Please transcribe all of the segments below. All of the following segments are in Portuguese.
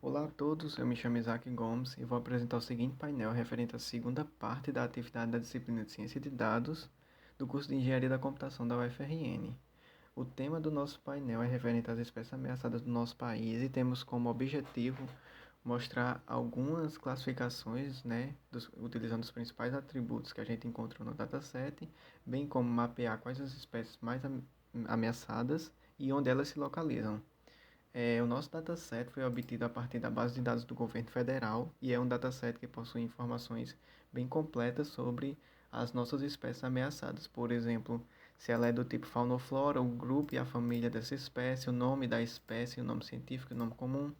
Olá a todos, eu me chamo Isaac Gomes e vou apresentar o seguinte painel referente à segunda parte da atividade da disciplina de Ciência de Dados do curso de Engenharia da Computação da UFRN. O tema do nosso painel é referente às espécies ameaçadas do nosso país e temos como objetivo mostrar algumas classificações, utilizando os principais atributos que a gente encontra no dataset, bem como mapear quais as espécies mais ameaçadas e onde elas se localizam. O nosso dataset foi obtido a partir da base de dados do governo federal e é um dataset que possui informações bem completas sobre as nossas espécies ameaçadas. Por exemplo, se ela é do tipo fauna ou flora, o grupo e a família dessa espécie, o nome da espécie, o nome científico, o nome comum,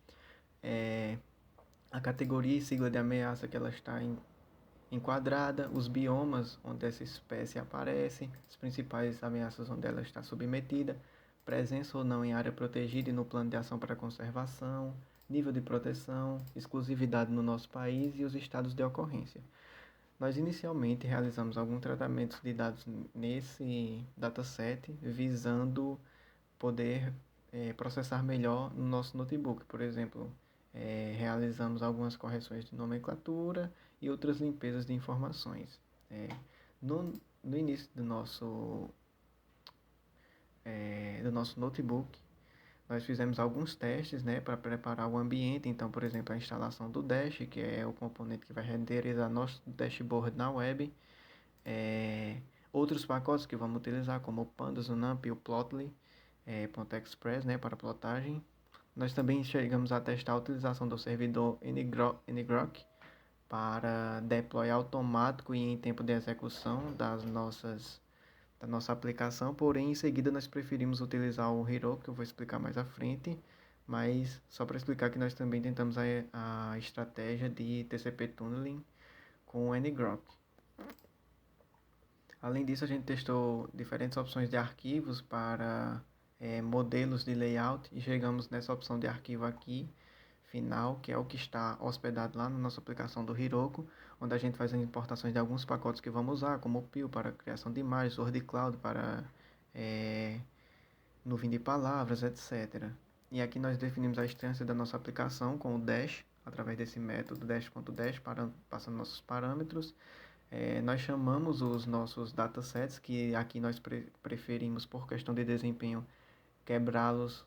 a categoria e sigla de ameaça que ela está enquadrada, os biomas onde essa espécie aparece, as principais ameaças onde ela está submetida, presença ou não em área protegida e no plano de ação para conservação, nível de proteção, exclusividade no nosso país e os estados de ocorrência. Nós inicialmente realizamos alguns tratamentos de dados nesse dataset, visando poder processar melhor no nosso notebook. Por exemplo, realizamos algumas correções de nomenclatura e outras limpezas de informações. No início do nosso notebook, nós fizemos alguns testes, para preparar o ambiente. Então, por exemplo, a instalação do Dash, que é o componente que vai renderizar nosso dashboard na web. Outros pacotes que vamos utilizar, como o Pandas, o NumPy e o Plotly, .express, para plotagem. Nós também chegamos a testar a utilização do servidor ngrok para deploy automático e em tempo de execução da nossa aplicação, porém em seguida nós preferimos utilizar o Heroku, que eu vou explicar mais à frente, mas só para explicar que nós também tentamos a estratégia de TCP Tunneling com o ngrok. Além disso, a gente testou diferentes opções de arquivos para modelos de layout e chegamos nessa opção de arquivo aqui, final, que é o que está hospedado lá na nossa aplicação do Heroku, onde a gente faz as importações de alguns pacotes que vamos usar, como o PIL para criação de imagens, Word Cloud para nuvem de palavras, etc. E aqui nós definimos a instância da nossa aplicação com o dash, através desse método dash.dash, passando nossos parâmetros. Nós chamamos os nossos datasets, que aqui nós preferimos, por questão de desempenho, quebrá-los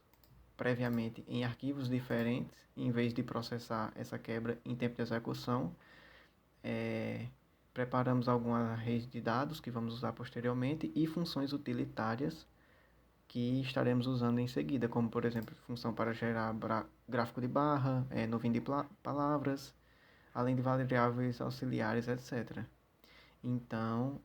previamente em arquivos diferentes, em vez de processar essa quebra em tempo de execução. Preparamos alguma rede de dados que vamos usar posteriormente e funções utilitárias que estaremos usando em seguida, como por exemplo, função para gerar gráfico de barra, nuvem de palavras, além de variáveis auxiliares, etc. Então,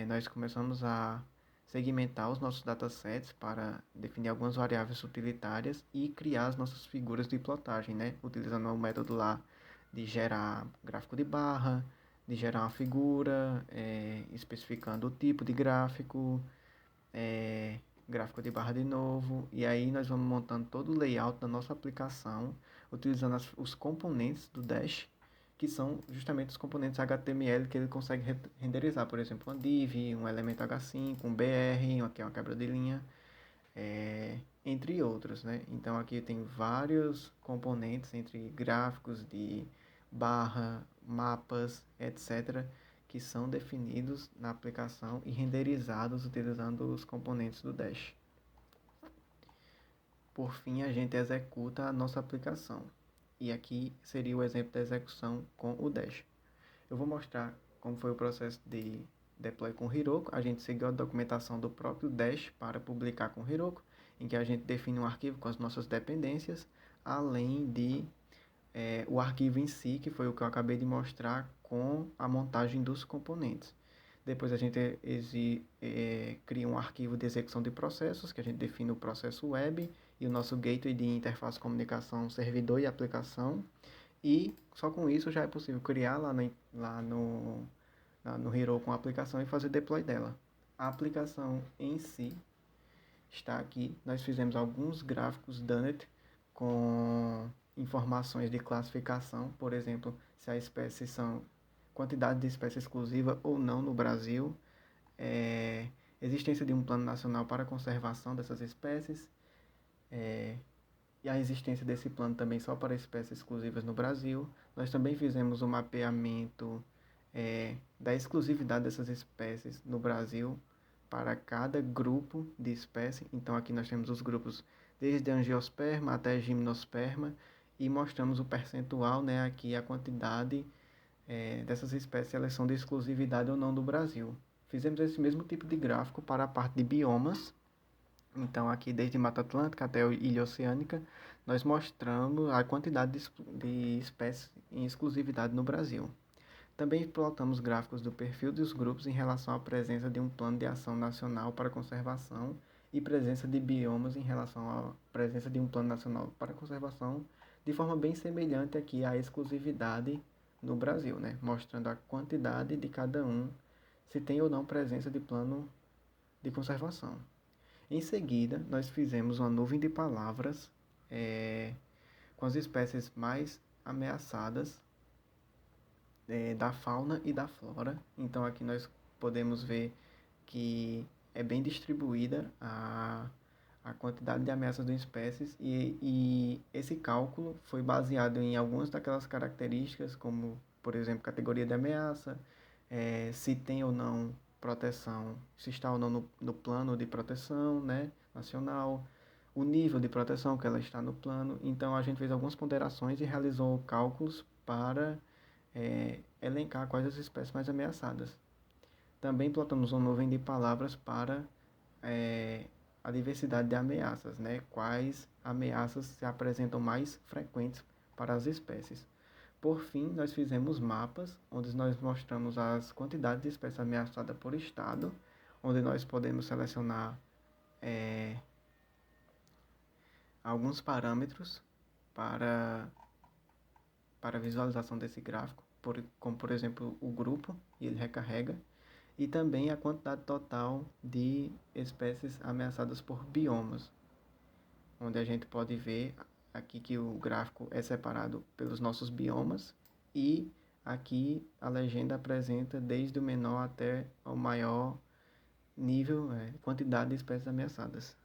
nós começamos a segmentar os nossos datasets para definir algumas variáveis utilitárias e criar as nossas figuras de plotagem, utilizando o método lá de gerar gráfico de barra, de gerar uma figura, especificando o tipo de gráfico, gráfico de barra de novo, e aí nós vamos montando todo o layout da nossa aplicação, utilizando os componentes do Dash, que são justamente os componentes HTML que ele consegue renderizar, por exemplo, uma div, um elemento H5, um BR, que é uma quebra de linha, entre outros, Então aqui tem vários componentes entre gráficos de barra, mapas, etc., que são definidos na aplicação e renderizados utilizando os componentes do Dash. Por fim, a gente executa a nossa aplicação. E aqui seria o exemplo da execução com o Dash. Eu vou mostrar como foi o processo de deploy com o Heroku. A gente seguiu a documentação do próprio Dash para publicar com o Heroku, em que a gente define um arquivo com as nossas dependências, além de o arquivo em si, que foi o que eu acabei de mostrar, com a montagem dos componentes. Depois a gente cria um arquivo de execução de processos, que a gente define o processo web e o nosso gateway de interface comunicação servidor e aplicação. E só com isso já é possível criar no Heroku uma aplicação e fazer deploy dela. A aplicação em si está aqui. Nós fizemos alguns gráficos Dunnet com informações de classificação, por exemplo, se a espécie são quantidade de espécie exclusiva ou não no Brasil, existência de um plano nacional para a conservação dessas espécies, e a existência desse plano também só para espécies exclusivas no Brasil. Nós também fizemos um mapeamento da exclusividade dessas espécies no Brasil para cada grupo de espécie. Então aqui nós temos os grupos desde Angiosperma até Gimnosperma e mostramos o percentual, né, aqui a quantidade dessas espécies, elas são de exclusividade ou não do Brasil. Fizemos esse mesmo tipo de gráfico para a parte de biomas. Então, aqui desde Mata Atlântica até a Ilha Oceânica, nós mostramos a quantidade de espécies em exclusividade no Brasil. Também plotamos gráficos do perfil dos grupos em relação à presença de um plano de ação nacional para conservação e presença de biomas em relação à presença de um plano nacional para conservação, de forma bem semelhante aqui à exclusividade no Brasil, né? Mostrando a quantidade de cada um, se tem ou não presença de plano de conservação. Em seguida, nós fizemos uma nuvem de palavras com as espécies mais ameaçadas da fauna e da flora. Então aqui nós podemos ver que é bem distribuída a quantidade de ameaças de espécies e esse cálculo foi baseado em algumas daquelas características, como, por exemplo, categoria de ameaça, se tem ou não proteção, se está ou não no plano de proteção, né, nacional, o nível de proteção que ela está no plano. Então a gente fez algumas ponderações e realizou cálculos para elencar quais as espécies mais ameaçadas. Também plotamos uma nuvem de palavras para a diversidade de ameaças, né? Quais ameaças se apresentam mais frequentes para as espécies. Por fim, nós fizemos mapas, onde nós mostramos as quantidades de espécies ameaçadas por estado, onde nós podemos selecionar alguns parâmetros para a visualização desse gráfico, como por exemplo o grupo, e ele recarrega, e também a quantidade total de espécies ameaçadas por biomas, onde a gente pode ver aqui que o gráfico é separado pelos nossos biomas e aqui a legenda apresenta desde o menor até o maior nível, quantidade de espécies ameaçadas.